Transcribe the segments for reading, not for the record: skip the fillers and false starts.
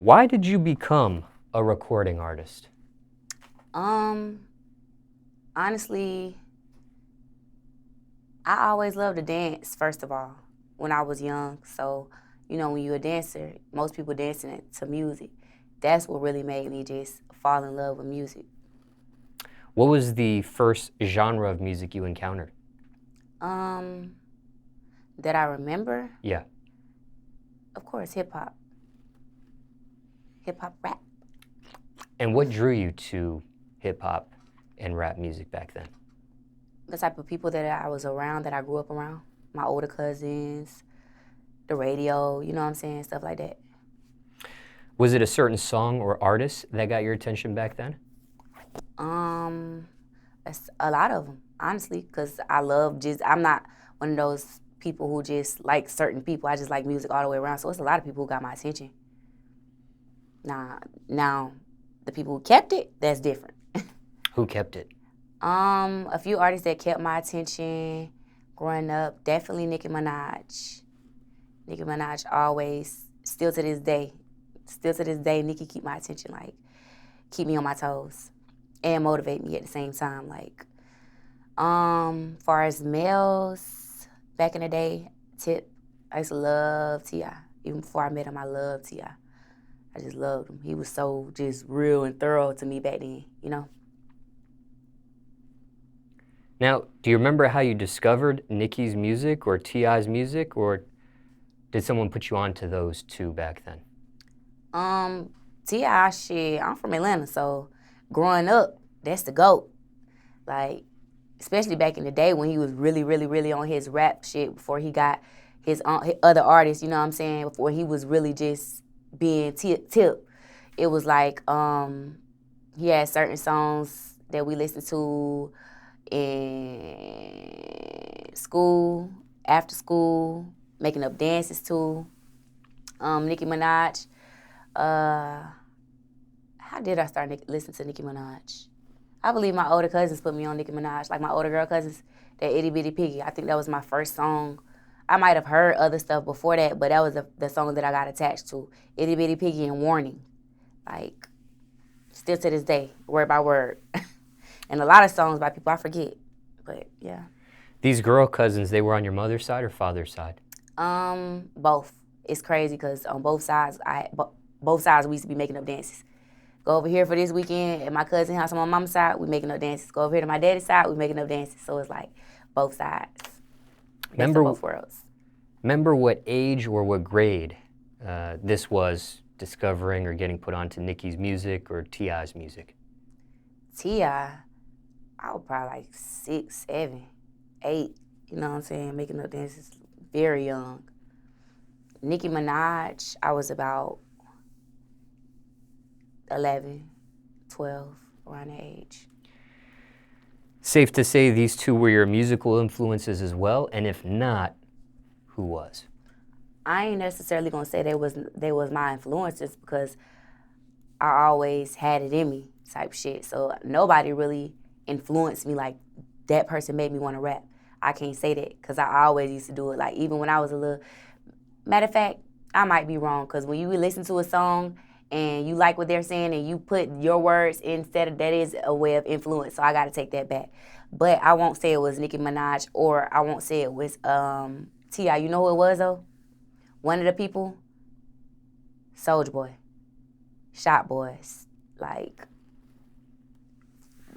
Why did you become a recording artist? Honestly, I always loved to dance, first of all, when I was young. So, when you're a dancer, most people dancing to music. That's what really made me just fall in love with music. What was the first genre of music you encountered? Um, that I remember, Yeah. of course, hip hop. Hip hop rap. And what drew you to hip hop and rap music back then? The type of people that I was around, that I grew up around. My older cousins, the radio, you know what I'm saying? Stuff like that. Was it a certain song or artist that got your attention back then? That's a lot of them, honestly, because I'm not one of those people who just like certain people. I just like music all the way around. So it's a lot of people who got my attention. Now, the people who kept it, that's different. Who kept it? A few artists that kept my attention growing up, definitely Nicki Minaj. Nicki Minaj always, still to this day, Nicki keep my attention, like, keep me on my toes and motivate me at the same time. Like, far as males, back in the day, Tip, I used to love T.I. Even before I met him, I loved T.I. I just loved him. He was so just real and thorough to me back then, Now, do you remember how you discovered Nicki's music or T.I.'s music, or did someone put you onto those two back then? T.I., shit, I'm from Atlanta, so growing up, that's the GOAT. Like, especially back in the day when he was really, really, really on his rap shit before he got his other artists, you know what I'm saying? Before he was really just being Tip. It was like, he had certain songs that we listened to in school, after school, making up dances to. Nicki Minaj. How did I start listening to Nicki Minaj? I believe my older cousins put me on Nicki Minaj, like my older girl cousins, that Itty Bitty Piggy. I think that was my first song. I might have heard other stuff before that, but that was the song that I got attached to. Itty Bitty Piggy and Warning. Like, still to this day, word by word. And a lot of songs by people I forget, but yeah. These girl cousins, they were on your mother's side or father's side? Both. It's crazy because on both sides, both sides we used to be making up dances. Go over here for this weekend at my cousin's house on my mom's side, we making up dances. Go over here to my daddy's side, we making up dances. So it's like both sides. Best of both worlds. Remember what age or what grade this was discovering or getting put onto Nicki's music or T.I.'s music? T.I., I was probably like 6, 7, 8, you know what I'm saying, making up dances very young. Nicki Minaj, I was about 11, 12, around that age. Safe to say these two were your musical influences as well, and if not, who was? I ain't necessarily gonna say they was my influences because I always had it in me type shit. So nobody really influenced me like that person made me want to rap. I can't say that because I always used to do it. Like even when I was a little, matter of fact, I might be wrong because when you listen to a song and you like what they're saying and you put your words instead of, that is a way of influence. So I got to take that back. But I won't say it was Nicki Minaj or I won't say it was T.I. You know who it was though? One of the people, Soulja Boy, Shot Boys, like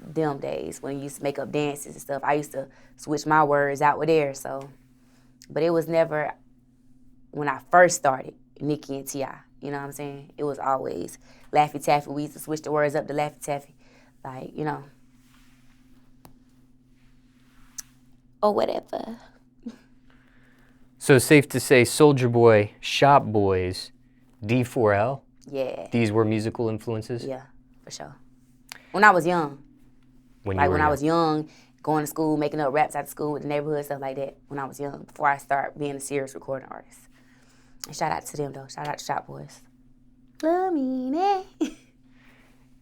them days when you used to make up dances and stuff. I used to switch my words out with theirs. So, but it was never when I first started Nicki and T.I. You know what I'm saying? It was always Laffy Taffy. We used to switch the words up to Laffy Taffy, like or whatever. So safe to say Soulja Boy, Shop Boys, D4L? Yeah. These were musical influences? Yeah, for sure. When I was young. When I was young, going to school, making up raps after school with the neighborhood, stuff like that, when I was young, before I start being a serious recording artist. And shout out to them, though. Shout out to Shop Boys. Love me,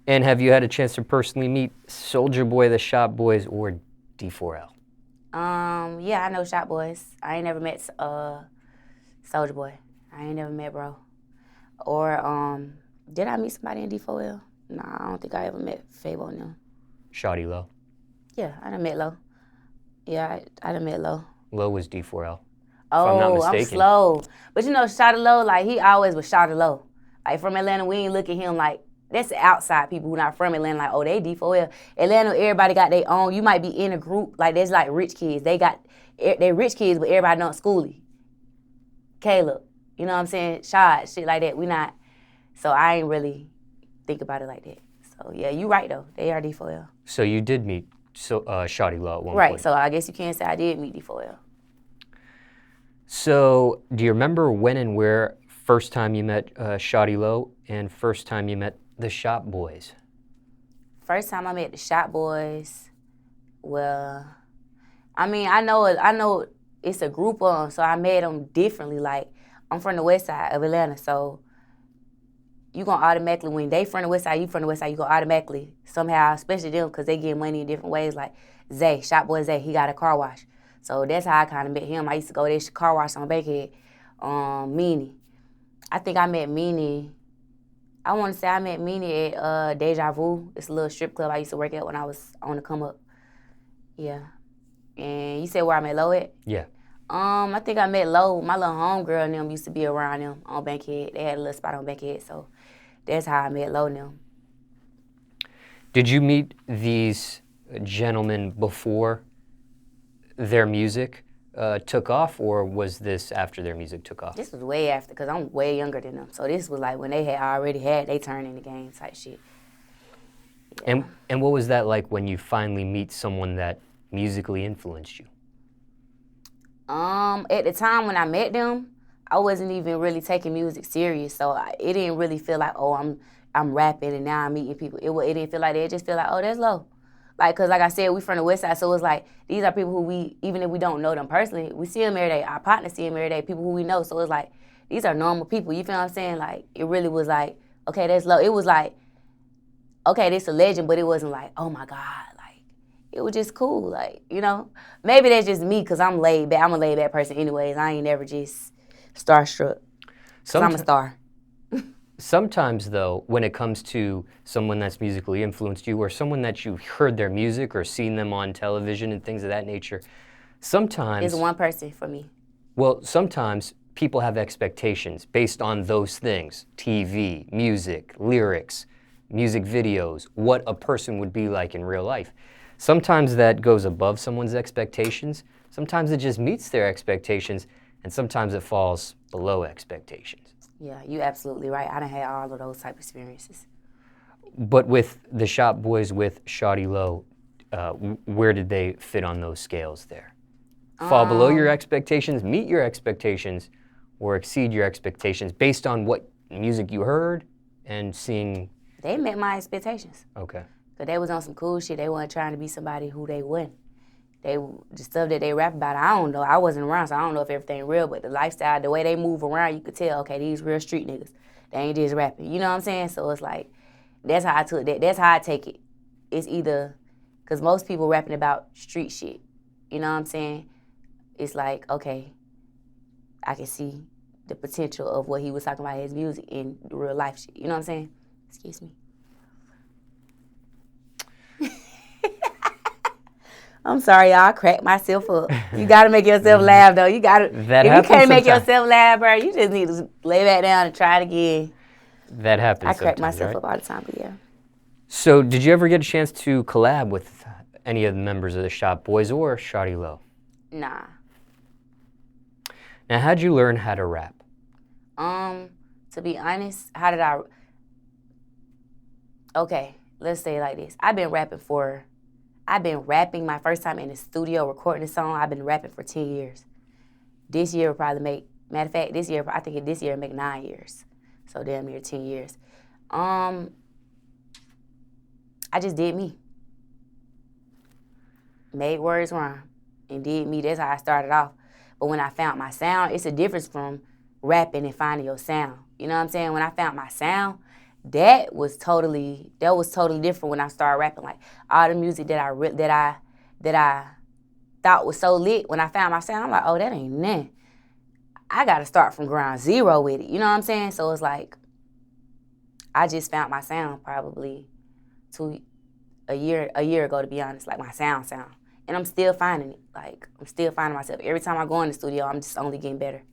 And have you had a chance to personally meet Soulja Boy, the Shop Boys, or D4L? Yeah, I know Shop Boys. I ain't never met Soulja Boy. I ain't never met bro. Or Did I meet somebody in D4L? Nah, I don't think I ever met Fabo and them. Shawty Lo. Yeah, I done met Lo. Yeah, I done met Lo. Lo was D4L. Oh, I'm not I'm mistaken. slow. But you know, Shawty Lo, like, he always was Shawty Lo. Like, from Atlanta, we ain't look at him like, that's the outside people who not from Atlanta, like, oh, they D4L. Atlanta, everybody got their own. You might be in a group, like, there's like rich kids. They rich kids, but everybody don't schoolie. Caleb, you know what I'm saying? Shot, shit like that. We not, so I ain't really think about it like that. So, yeah, you right, though. They are D4L. So you did meet Shawty Lo at one Right, point. so I guess you can't say I did meet D4L. So do you remember when and where first time you met Shawty Lo and first time you met the Shop Boys? First time I met the Shop Boys, well, I mean, I know it's a group of them, so I met them differently. Like, I'm from the west side of Atlanta, so you gonna automatically, when they from the west side, you from the west side, you gonna automatically, somehow, especially them, because they get money in different ways. Like, Zay, Shop Boy Zay, he got a car wash. So that's how I kind of met him. I used to go to this car wash on Bankhead. Meanie. I think I met Meanie. I want to say I met Meanie at Deja Vu. It's a little strip club I used to work at when I was on the come up. Yeah. And you said where I met Lo at? Yeah. I think I met Lo. My little homegirl and them used to be around them on Bankhead. They had a little spot on Bankhead, so that's how I met Lo and them. Did you meet these gentlemen before their music took off, or was this after their music took off? This was way after, because I'm way younger than them. So this was like when they had already had they turn in the game type shit. Yeah. And what was that like when you finally meet someone that musically influenced you? At the time when I met them, I wasn't even really taking music serious. So it didn't really feel like, oh, I'm rapping and now I'm meeting people. It didn't feel like that. It just felt like, oh, that's Lo. Like, because like I said, we from the west side, so it's like, these are people who we, even if we don't know them personally, we see them every day. Our partners see them every day, people who we know. So it's like, these are normal people. You feel what I'm saying? Like, it really was like, okay, that's Lo. It was like, okay, this a legend, but it wasn't like, oh my God. Like, it was just cool. Like, you know? Maybe that's just me, because I'm laid back. I'm a laid back person anyways. I ain't never just starstruck. Because I'm a star. Sometimes, though, when it comes to someone that's musically influenced you or someone that you've heard their music or seen them on television and things of that nature, sometimes... It's one person for me. Well, sometimes people have expectations based on those things. TV, music, lyrics, music videos, what a person would be like in real life. Sometimes that goes above someone's expectations. Sometimes it just meets their expectations, and sometimes it falls below expectations. Yeah, you absolutely right. I done had all of those type of experiences. But with the Shop Boys, with Shawty Lo, where did they fit on those scales there? Fall below your expectations, meet your expectations, or exceed your expectations based on what music you heard and seeing? They met my expectations. Okay. Because they was on some cool shit. They weren't trying to be somebody who they wasn't. The stuff that they rap about, I don't know. I wasn't around, so I don't know if everything real, but the lifestyle, the way they move around, you could tell, okay, these real street niggas. They ain't just rapping. You know what I'm saying? So it's like, that's how I took that. That's how I take it. It's either, because most people rapping about street shit. You know what I'm saying? It's like, okay, I can see the potential of what he was talking about, his music, in the real life shit. You know what I'm saying? Excuse me. I'm sorry, y'all. I cracked myself up. You gotta make yourself laugh, though. You gotta. That if you can't make sometimes. yourself laugh, bro, you just need to lay back down and try it again. That happens. I crack myself right? up all the time, but yeah. So, did you ever get a chance to collab with any of the members of the Shop Boys or Shawty Lo? Nah. Now, how'd you learn how to rap? To be honest, how did I? Okay, let's say it like this. I've been rapping my first time in the studio recording a song. I've been rapping for 10 years. This year will probably make, matter of fact, I think this year will make 9 years. So damn near 10 years. I just did me. Made words rhyme and did me. That's how I started off. But when I found my sound, it's a difference from rapping and finding your sound. You know what I'm saying? When I found my sound, that was totally different when I started rapping. Like, all the music that I thought was so lit, when I found my sound, I'm like, oh, that ain't nothing. I got to start from ground zero with it. You know what I'm saying? So it's like, I just found my sound probably a year ago, to be honest, like my sound. And I'm still finding it. Like, I'm still finding myself. Every time I go in the studio, I'm just only getting better.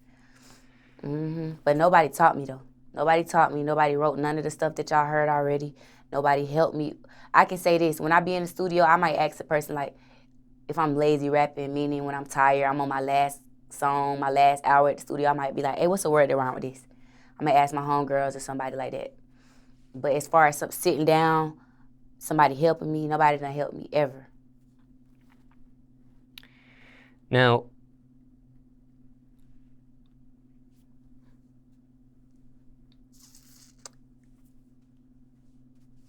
But nobody taught me, though. Nobody taught me. Nobody wrote none of the stuff that y'all heard already. Nobody helped me. I can say this. When I be in the studio, I might ask a person, like, if I'm lazy rapping, meaning when I'm tired, I'm on my last song, my last hour at the studio, I might be like, hey, what's the word around with this? I might ask my homegirls or somebody like that. But as far as sitting down, somebody helping me, nobody done helped me ever. Now,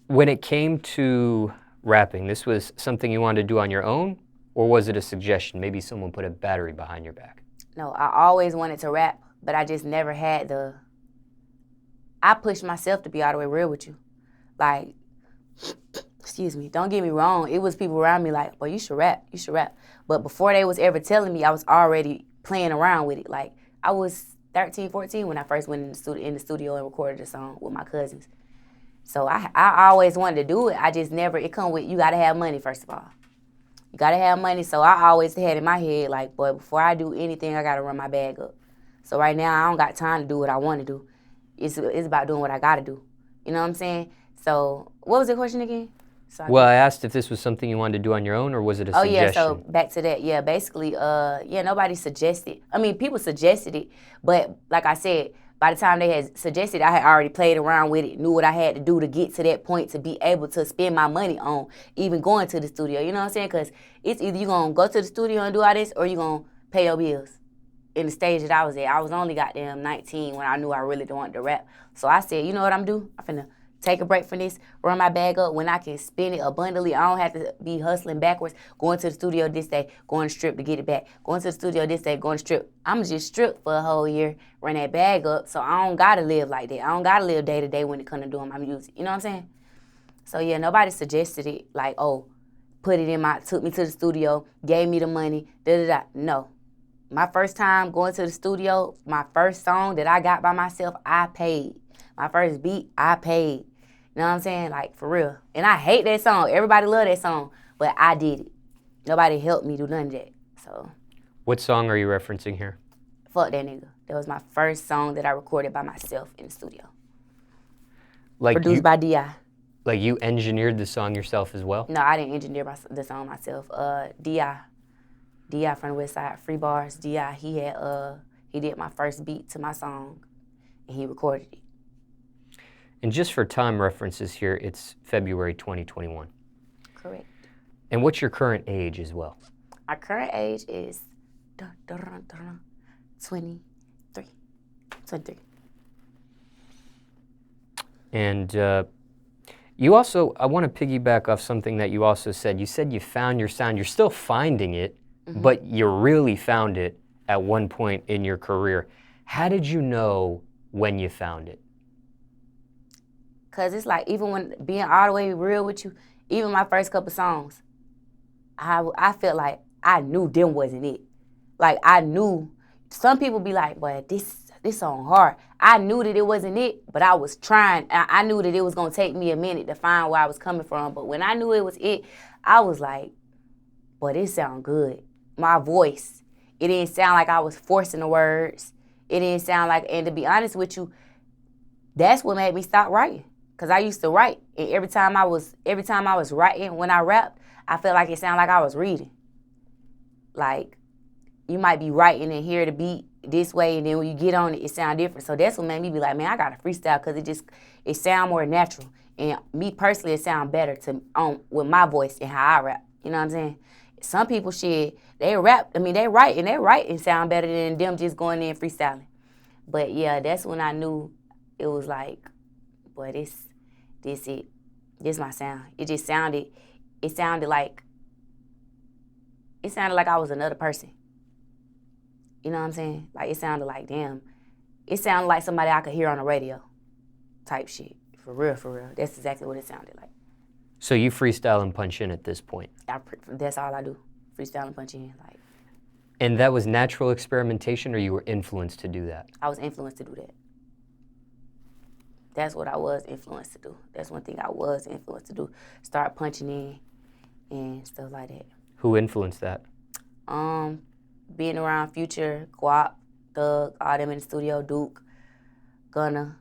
when it came to rapping, this was something you wanted to do on your own, or was it a suggestion? Maybe someone put a battery behind your back. No, I always wanted to rap, but I just never had I pushed myself, to be all the way real with you. Like, excuse me, don't get me wrong. It was people around me like, well, you should rap. But before they was ever telling me, I was already playing around with it. Like, I was 13, 14 when I first went in the studio and recorded a song with my cousins. So I always wanted to do it. I just never, it come with, you got to have money, first of all. You got to have money. So I always had in my head, like, boy, before I do anything, I got to run my bag up. So right now, I don't got time to do what I want to do. It's about doing what I got to do. You know what I'm saying? So what was the question again? Well, I asked if this was something you wanted to do on your own, or was it a suggestion? Oh, yeah, so back to that. Yeah, basically, nobody suggested. I mean, people suggested it, but like I said, by the time they had suggested, I had already played around with it, knew what I had to do to get to that point to be able to spend my money on even going to the studio. You know what I'm saying? Because it's either you're going to go to the studio and do all this, or you're going to pay your bills. In the stage that I was at, I was only goddamn 19 when I knew I really wanted to rap. So I said, you know what I'm going to do? I'm finna take a break from this, run my bag up when I can spend it abundantly. I don't have to be hustling backwards, going to the studio this day, going to strip to get it back, going to the studio this day, going to strip. I'm just stripped for a whole year, run that bag up, so I don't got to live like that. I don't got to live day to day when it comes to doing my music. You know what I'm saying? So, yeah, nobody suggested it like, oh, took me to the studio, gave me the money, da-da-da. No. My first time going to the studio, my first song that I got by myself, I paid. My first beat, I paid. You know what I'm saying? Like, for real. And I hate that song. Everybody love that song. But I did it. Nobody helped me do none of that. So. What song are you referencing here? Fuck That Nigga. That was my first song that I recorded by myself in the studio. Like produced by D.I. Like you engineered the song yourself as well? No, I didn't engineer the song myself. D.I. from the West Side, Free Bars. D.I. He did my first beat to my song, and he recorded it. And just for time references here, it's February 2021. Correct. And what's your current age as well? My current age is 23. And you also, I want to piggyback off something that you also said. You said you found your sound. You're still finding it, but you really found it at one point in your career. How did you know when you found it? Because it's like, even when being all the way real with you, even my first couple songs, I felt like I knew them wasn't it. Like, I knew, some people be like, boy, this song hard. I knew that it wasn't it, but I was trying. I knew that it was going to take me a minute to find where I was coming from. But when I knew it was it, I was like, boy, this sound good. My voice, it didn't sound like I was forcing the words. It didn't sound like, and to be honest with you, that's what made me stop writing. Because I used to write, and every time I was writing, when I rapped, I felt like it sounded like I was reading. Like, you might be writing and hear the beat this way, and then when you get on it, it sound different. So that's what made me be like, man, I got to freestyle, because it sound more natural. And me personally, it sound better with my voice and how I rap. You know what I'm saying? Some people, shit, they rap, they write and sound better than them just going in and freestyling. But yeah, that's when I knew it was like, boy, this my sound. It sounded like I was another person. You know what I'm saying? Like, it sounded like, damn, it sounded like somebody I could hear on the radio type shit. For real. That's exactly what it sounded like. So you freestyle and punch in at this point? That's all I do. Freestyle and punch in. Like. And that was natural experimentation, or you were influenced to do that? I was influenced to do that. That's what I was influenced to do. That's one thing I was influenced to do. Start punching in and stuff like that. Who influenced that? Being around Future, Guap, Thug, all them in the studio, Duke, Gunna.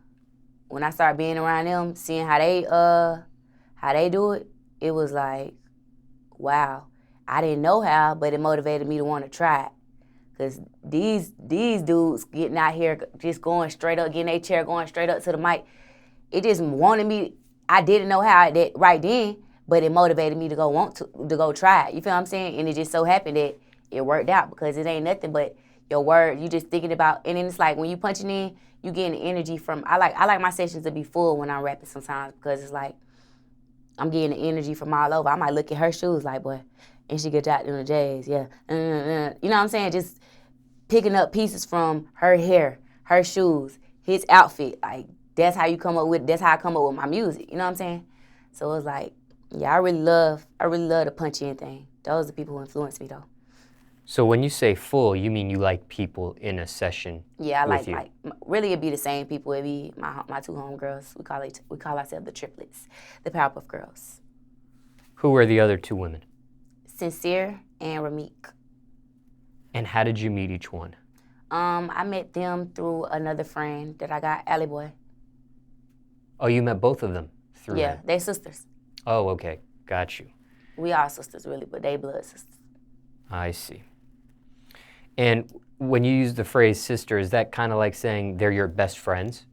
When I started being around them, seeing how they do it, it was like, wow. I didn't know how, but it motivated me to want to try it. Because these dudes getting out here just going straight up, getting their chair, going straight up to the mic, it just wanted me. I didn't know how that right then, but it motivated me to go try it. You feel what I'm saying? And it just so happened that it worked out because it ain't nothing but your word. You just thinking about, and then it's like when you punching in, you getting energy from. I like my sessions to be full when I'm rapping sometimes because it's like I'm getting the energy from all over. I might look at her shoes like, boy, and she get out doing the jazz, yeah. You know what I'm saying? Just picking up pieces from her hair, her shoes, his outfit. Like that's how I come up with my music. You know what I'm saying? So it's like, yeah, I really love the punch in thing. Those are the people who influence me though. So when you say full, you mean you like people in a session? Yeah, with you? really it'd be the same people. It'd be my two homegirls. We call ourselves the triplets, the Powerpuff Girls. Who are the other two women? Sincere and Ramik. And how did you meet each one? I met them through another friend that I got, Alley Boy. Oh, you met both of them through Yeah, him. they sisters. Oh, okay. Got you. We are sisters really, but they blood sisters. I see. And when you use the phrase sister, is that kind of like saying they're your best friends?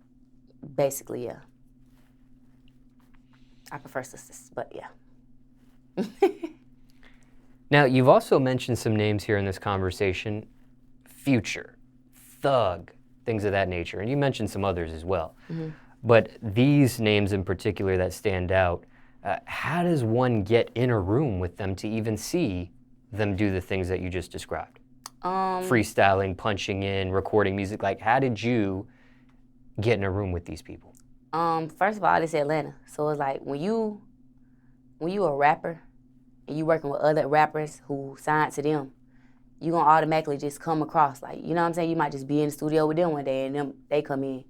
Basically, yeah. I prefer sisters, but yeah. Now, you've also mentioned some names here in this conversation. Future, Thug, things of that nature. And you mentioned some others as well. Mm-hmm. But these names in particular that stand out, how does one get in a room with them to even see them do the things that you just described? Freestyling, punching in, recording music. Like, how did you get in a room with these people? First of all, it's Atlanta. So it's like when you a rapper and you working with other rappers who signed to them, you gonna automatically just come across like, you know what I'm saying? You might just be in the studio with them one day and they come in.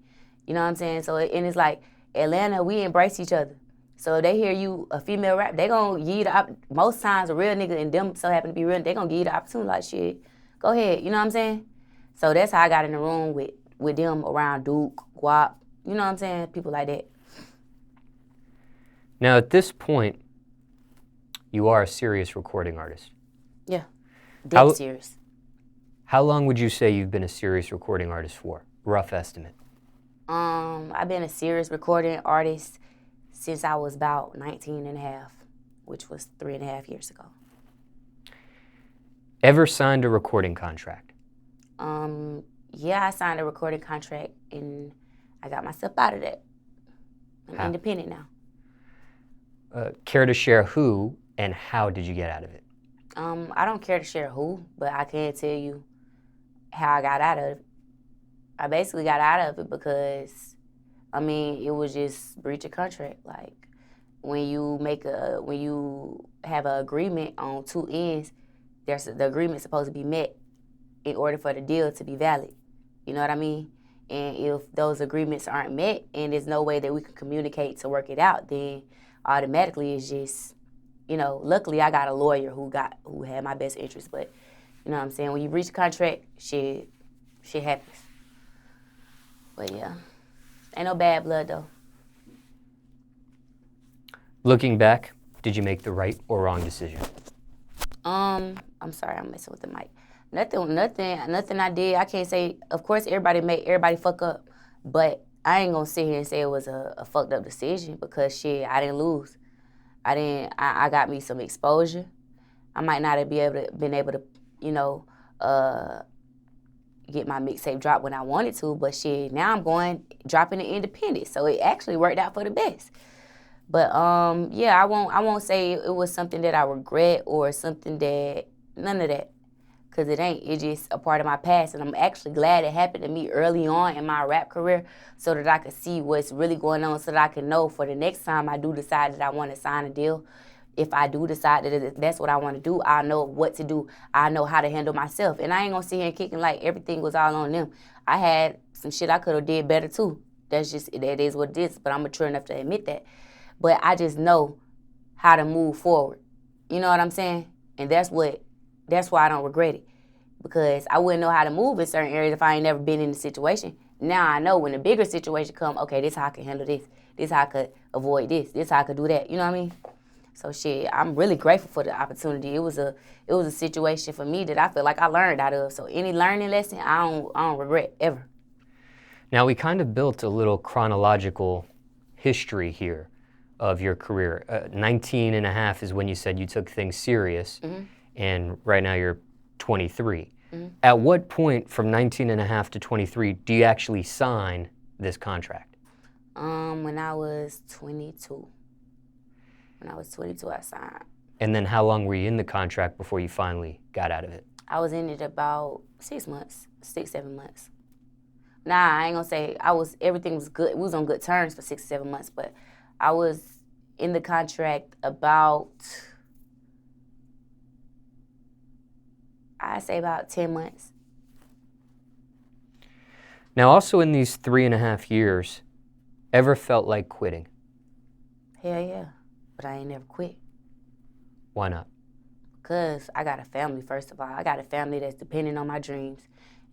You know what I'm saying? So and it's like Atlanta, we embrace each other. So if they hear you a female rap, they gonna give you most times a real nigga and them so happen to be real, they gonna give you the opportunity like shit. Go ahead, you know what I'm saying? So that's how I got in the room with them around Duke, Guap, you know what I'm saying? People like that. Now at this point, you are a serious recording artist. Yeah, dead serious. How long would you say you've been a serious recording artist for? Rough estimate. I've been a serious recording artist since I was about 19 and a half, which was 3.5 years ago. Ever signed a recording contract? Yeah, I signed a recording contract and I got myself out of that. I'm independent now. Care to share who and how did you get out of it? I don't care to share who, but I can tell you how I got out of it. I basically got out of it because, it was just breach of contract. Like, when you have an agreement on two ends, the agreement's supposed to be met in order for the deal to be valid. You know what I mean? And if those agreements aren't met and there's no way that we can communicate to work it out, then automatically it's just, luckily I got a lawyer who had my best interest. But, you know what I'm saying? When you breach a contract, shit happens. But yeah, ain't no bad blood though. Looking back, did you make the right or wrong decision? I'm sorry, I'm messing with the mic. Nothing I did. I can't say. Of course, everybody fuck up, but I ain't gonna sit here and say it was a fucked up decision because shit, I didn't lose. I got me some exposure. I might not have been able to, get my mixtape dropped when I wanted to, but shit, now I'm dropping it independent. So it actually worked out for the best. But yeah, I won't say it was something that I regret or something that, none of that. Cause it ain't, it's just a part of my past. And I'm actually glad it happened to me early on in my rap career so that I could see what's really going on, so that I can know for the next time I do decide that I want to sign a deal. If I do decide that that's what I want to do, I know what to do. I know how to handle myself. And I ain't gonna sit here and kicking like everything was all on them. I had some shit I could have did better too. That is what it is. But I'm mature enough to admit that. But I just know how to move forward. You know what I'm saying? And that's why I don't regret it. Because I wouldn't know how to move in certain areas if I ain't never been in the situation. Now I know when the bigger situation come, okay, this how I can handle this. This how I could avoid this. This how I could do that. You know what I mean? So shit, I'm really grateful for the opportunity. It was a situation for me that I feel like I learned out of. So any learning lesson, I don't regret ever. Now we kind of built a little chronological history here of your career. 19 and a half is when you said you took things serious, and right now you're 23. At what point from 19 and a half to 23 do you actually sign this contract? When I was 22. When I was 22, I signed. And then how long were you in the contract before you finally got out of it? I was in it about 6 months, 7 months. Nah, I ain't gonna say everything was good. We was on good terms for 6 or 7 months, but I was in the contract about, I'd say about 10 months. Now also in these 3.5 years, ever felt like quitting? Hell yeah, but I ain't never quit. Why not? Because I got a family, first of all. I got a family that's depending on my dreams.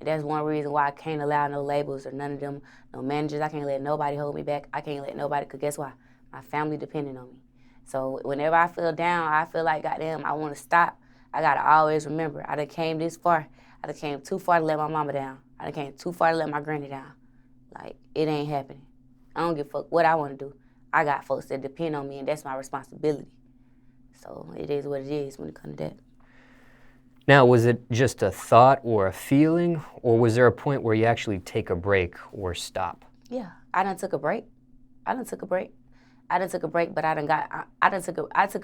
And that's one reason why I can't allow no labels or none of them, no managers. I can't let nobody hold me back. I can't let nobody, because guess what? My family depending on me. So whenever I feel down, I feel like, goddamn, I want to stop. I got to always remember, I done came this far. I done came too far to let my mama down. I done came too far to let my granny down. Like, it ain't happening. I don't give a fuck what I want to do. I got folks that depend on me, and that's my responsibility. So it is what it is when it comes to that. Now, was it just a thought or a feeling, or was there a point where you actually take a break or stop? Yeah, I done took a break. But I took a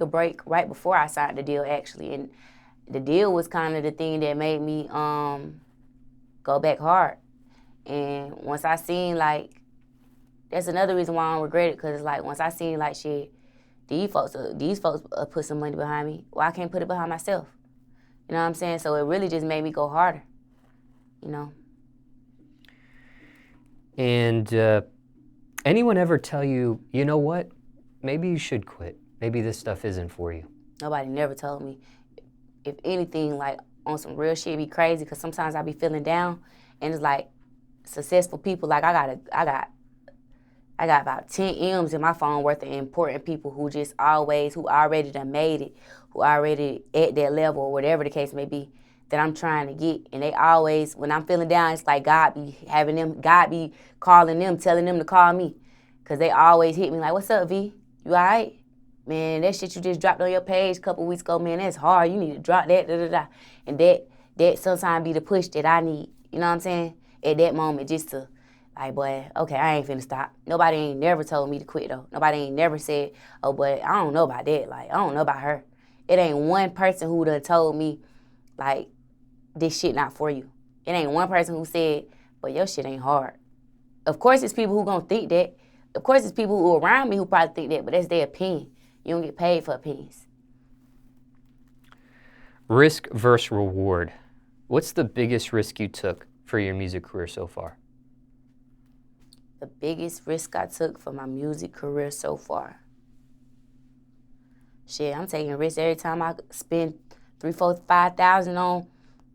break right before I signed the deal, actually, and the deal was kind of the thing that made me go back hard. And once I seen, like, that's another reason why I don't regret it, because like once I seen like shit, these folks put some money behind me. Well, I can't put it behind myself. You know what I'm saying? So it really just made me go harder, you know. And anyone ever tell you, you know what, maybe you should quit. Maybe this stuff isn't for you? Nobody never told me. If anything, like on some real shit, be crazy, because sometimes I be feeling down, and it's like successful people, like I got about 10 M's in my phone worth of important people who already done made it, who already at that level, or whatever the case may be, that I'm trying to get. And they always, when I'm feeling down, it's like God be calling them, telling them to call me. Because they always hit me like, what's up, V? You all right? Man, that shit you just dropped on your page a couple weeks ago, man, that's hard. You need to drop that, da-da-da. And that sometimes be the push that I need, you know what I'm saying? At that moment, just to, like, boy, okay, I ain't finna stop. Nobody ain't never told me to quit, though. Nobody ain't never said, oh, but I don't know about that. Like, I don't know about her. It ain't one person who done told me, like, this shit not for you. It ain't one person who said, but your shit ain't hard. Of course, it's people who gonna think that. Of course, it's people who around me who probably think that, but that's their opinion. You don't get paid for opinions. Risk versus reward. What's the biggest risk you took for your music career so far? The biggest risk I took for my music career so far. Shit, I'm taking risks every time I spend $3,000, $4,000, $5,000 on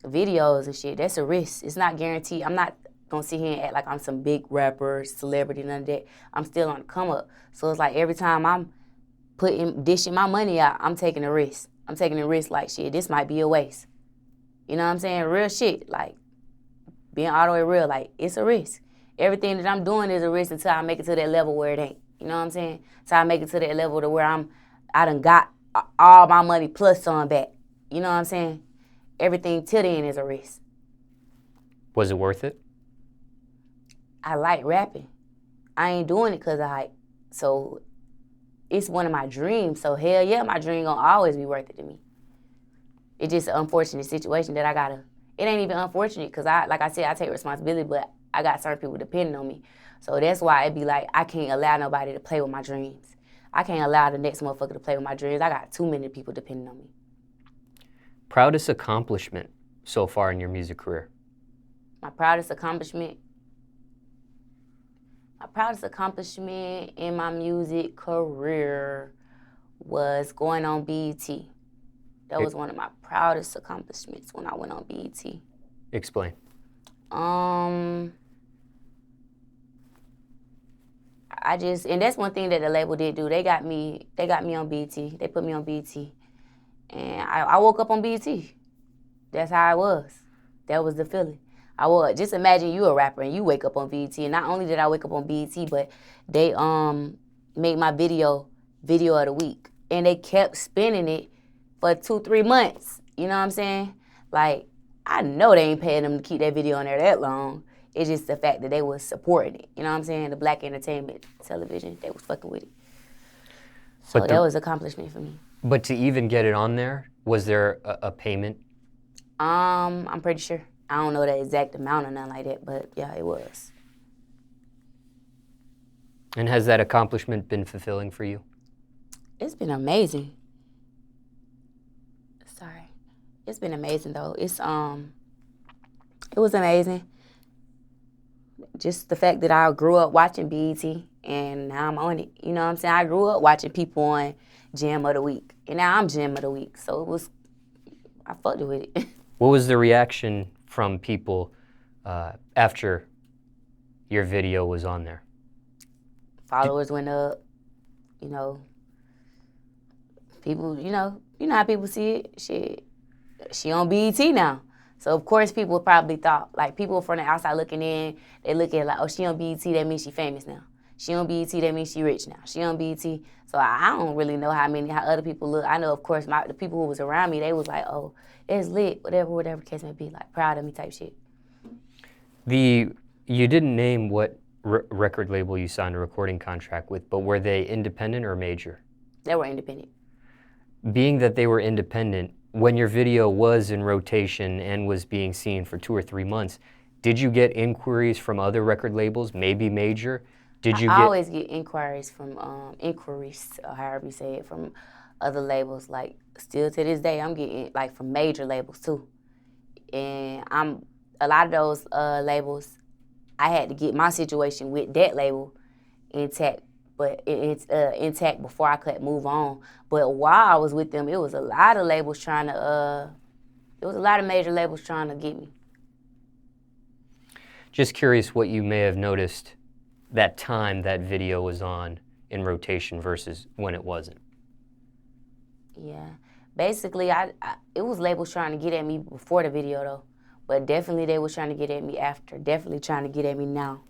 videos and shit. That's a risk. It's not guaranteed. I'm not gonna sit here and act like I'm some big rapper, celebrity, none of that. I'm still on the come up. So it's like every time I'm dishing my money out, I'm taking a risk. I'm taking a risk like, shit, this might be a waste. You know what I'm saying? Real shit, like being all the way real, like it's a risk. Everything that I'm doing is a risk until I make it to that level where it ain't. You know what I'm saying? Until I make it to that level to where I done got all my money plus some back. You know what I'm saying? Everything till then is a risk. Was it worth it? I like rapping. I ain't doing it because of hype. So it's one of my dreams. So hell yeah, my dream gonna always be worth it to me. It's just an unfortunate situation that I gotta. It ain't even unfortunate because like I said, I take responsibility, but I got certain people depending on me. So that's why it be like, I can't allow nobody to play with my dreams. I can't allow the next motherfucker to play with my dreams. I got too many people depending on me. Proudest accomplishment so far in your music career? My proudest accomplishment My proudest accomplishment in my music career was going on BET. That was one of my proudest accomplishments when I went on BET. Explain. And that's one thing that the label did do. They got me on BET. They put me on BET. And I woke up on BET. That's how I was. That was the feeling. Just imagine you a rapper and you wake up on BET. And not only did I wake up on BET, but they made my video of the week. And they kept spinning it for 2-3 months. You know what I'm saying? Like, I know they ain't paying them to keep that video on there that long. It's just the fact that they was supporting it. You know what I'm saying? The Black Entertainment Television, they was fucking with it. So that was an accomplishment for me. But to even get it on there, was there a payment? I'm pretty sure. I don't know the exact amount or nothing like that, but yeah, it was. And has that accomplishment been fulfilling for you? It's been amazing. Sorry. It's been amazing though. It was amazing. Just the fact that I grew up watching BET and now I'm on it. You know what I'm saying? I grew up watching people on Jam of the Week. And now I'm Jam of the Week. So I fucked with it. What was the reaction from people after your video was on there? Followers went up, people, you know how people see it? Shit, she on BET now. So of course people probably thought, like people from the outside looking in, they look at it like, oh, she on BET, that means she famous now. She on BET, that means she rich now. She on BET. So I don't really know how other people look. I know, of course, the people who was around me, they was like, oh, it's lit, whatever the case may be, like proud of me type shit. You didn't name what record label you signed a recording contract with, but were they independent or major? They were independent. Being that they were independent, when your video was in rotation and was being seen for 2 or 3 months, did you get inquiries from other record labels, maybe major? I always get inquiries from, or however you say it, from other labels. Like, still to this day, I'm getting, like, from major labels, too. And a lot of those labels, I had to get my situation with that label intact, but it's intact before I could move on. But while I was with them, it was a lot of labels trying to, it was a lot of major labels trying to get me. Just curious what you may have noticed that time that video was on in rotation versus when it wasn't. Yeah. Basically, it was labels trying to get at me before the video, though. But definitely they was trying to get at me after. Definitely trying to get at me now.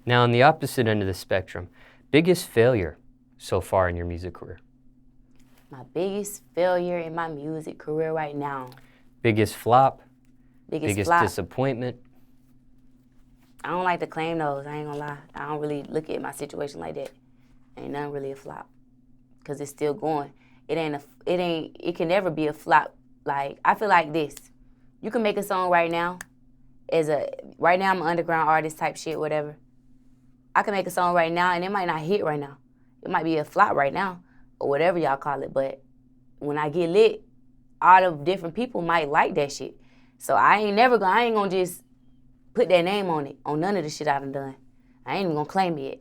Now, on the opposite end of the spectrum, biggest failure so far in your music career? My biggest failure in my music career right now. Biggest flop? Biggest flop. Disappointment? I don't like to claim those, I ain't gonna lie. I don't really look at my situation like that. Ain't nothing really a flop. Cause it's still going. It can never be a flop. Like, I feel like this. You can make a song right now. Right now I'm an underground artist type shit, whatever. I can make a song right now and it might not hit right now. It might be a flop right now or whatever y'all call it. But when I get lit, all the different people might like that shit. So I ain't gonna just put that name on it, on none of the shit I done. I ain't even gonna claim it yet.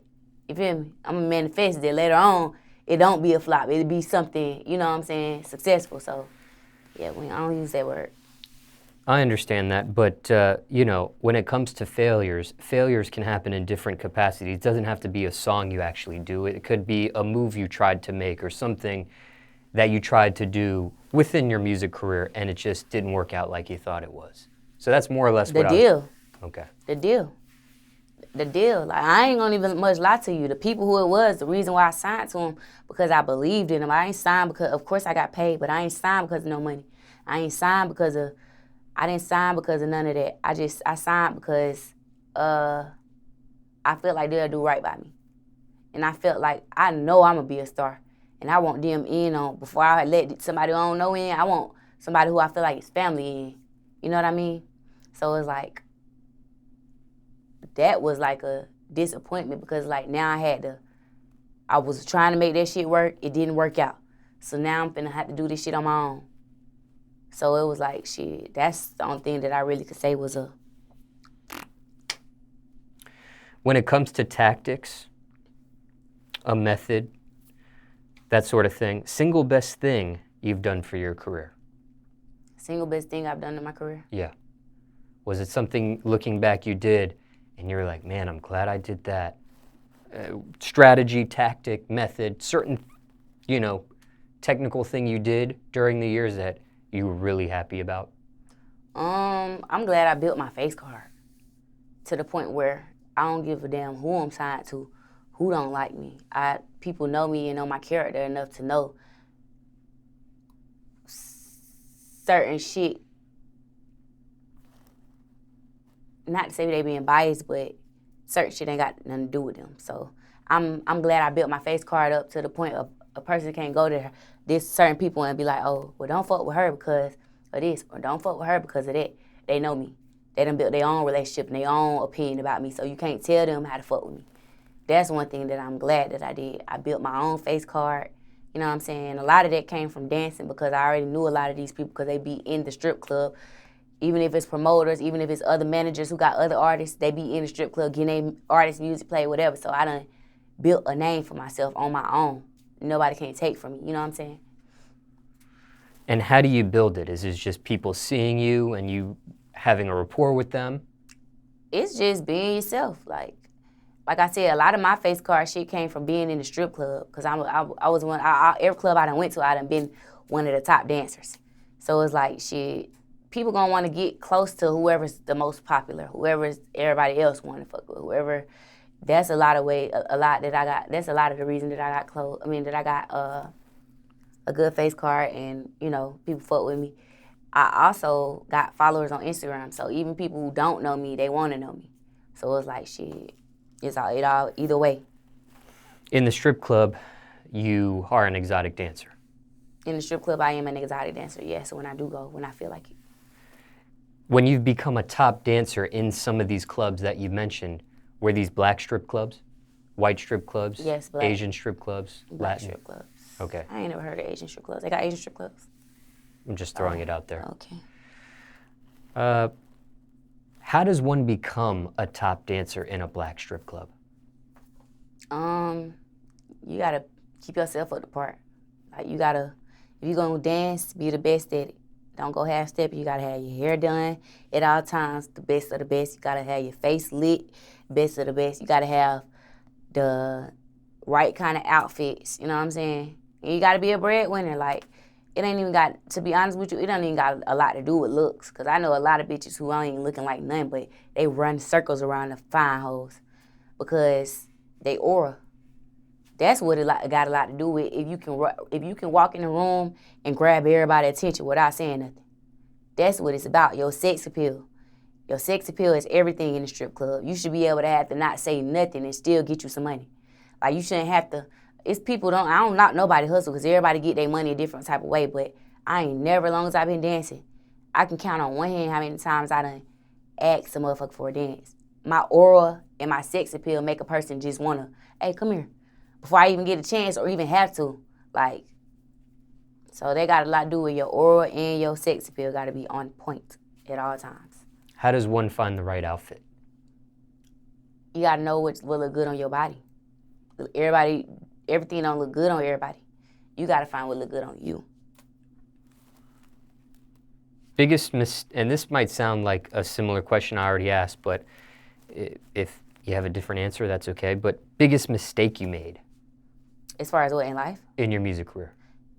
You feel me? I'm gonna manifest that later on. It don't be a flop. It'll be something, you know what I'm saying, successful. So, yeah, I don't use that word. I understand that, but, when it comes to failures can happen in different capacities. It doesn't have to be a song you actually do. It could be a move you tried to make or something that you tried to do within your music career and it just didn't work out like you thought it was. So that's more or less the deal. Okay. The deal. Like, I ain't gonna even much lie to you. The people who it was, the reason why I signed to them, because I believed in them. I ain't signed because, of course I got paid, but I ain't signed because of no money. I didn't sign because of none of that. I signed because I feel like they'll do right by me. And I felt like I know I'm gonna be a star. And I want them in on, before I let somebody I don't know in, I want somebody who I feel like is family in. You know what I mean? So it's like, that was like a disappointment because like now I was trying to make that shit work, it didn't work out. So now I'm finna have to do this shit on my own. So it was like, shit, that's the only thing that I really could say was a When it comes to tactics, a method, that sort of thing, single best thing you've done for your career? Single best thing I've done in my career? Yeah. Was it something, looking back, you did, and you were like, man, I'm glad I did that? Strategy, tactic, method, certain, technical thing you did during the years that you were really happy about? I'm glad I built my face card to the point where I don't give a damn who I'm signed to, who don't like me. People know me and know my character enough to know certain shit. Not to say they being biased, but certain shit ain't got nothing to do with them. So I'm glad I built my face card up to the point of a person can't go to this certain people and be like, oh, well, don't fuck with her because of this, or don't fuck with her because of that. They know me. They done built their own relationship and their own opinion about me, so you can't tell them how to fuck with me. That's one thing that I'm glad that I did. I built my own face card. You know what I'm saying? A lot of that came from dancing because I already knew a lot of these people because they be in the strip club. Even if it's promoters, even if it's other managers who got other artists, they be in the strip club getting their artist music played, whatever. So I done built a name for myself on my own. Nobody can take from me, you know what I'm saying? And how do you build it? Is it just people seeing you and you having a rapport with them? It's just being yourself. Like I said, a lot of my face card shit came from being in the strip club because I was one. Every club I done went to, I done been one of the top dancers. So it's like shit. People gonna want to get close to whoever's the most popular, whoever's everybody else want to fuck with, whoever. That's a lot of that I got. That's a lot of the reason that I got close. I mean, that I got a good face card and people fuck with me. I also got followers on Instagram, so even people who don't know me, they want to know me. So it's like shit. It all either way. In the strip club, you are an exotic dancer. In the strip club, I am an exotic dancer, yes, when I do go, when I feel like it. When you've become a top dancer in some of these clubs that you mentioned, were these black strip clubs, white strip clubs, yes, black. Asian strip clubs, black Latin? Strip clubs. Okay. I ain't never heard of Asian strip clubs. They got Asian strip clubs? I'm just throwing it out there. Okay. How does one become a top dancer in a black strip club? You gotta keep yourself up the part. Like if you're gonna dance, be the best at it. Don't go half step. You gotta have your hair done at all times, the best of the best. You gotta have your face lit, best of the best. You gotta have the right kind of outfits. You know what I'm saying? And you gotta be a breadwinner. Like it ain't even got, to be honest with you, it don't even got a lot to do with looks. Cause I know a lot of bitches who ain't looking like nothing, but they run circles around the fine hoes because they aura. That's what it got a lot to do with. If you can walk in the room and grab everybody's attention without saying nothing, that's what it's about. Your sex appeal. Your sex appeal is everything in the strip club. You should be able to have to not say nothing and still get you some money. Like you shouldn't have to. It's people I don't knock nobody hustle because everybody get their money a different type of way. But I ain't never, as long as I've been dancing, I can count on one hand how many times I done asked a motherfucker for a dance. My aura and my sex appeal make a person just wanna, hey, come here. Before I even get a chance or even have to. Like, so they got a lot to do with your aura and your sex appeal got to be on point at all times. How does one find the right outfit? You got to know what look good on your body. Everything don't look good on everybody. You got to find what look good on you. And this might sound like a similar question I already asked, but if you have a different answer, that's okay. But biggest mistake you made? As far as what in life? In your music career.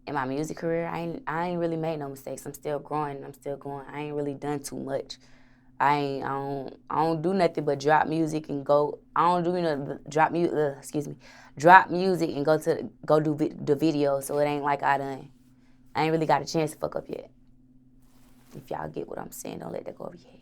In my music career, I ain't really made no mistakes. I'm still growing. I'm still going. I ain't really done too much. I don't do nothing but drop music and go. I don't do drop music and go do the video. So it ain't like I ain't really got a chance to fuck up yet. If y'all get what I'm saying, don't let that go over your head.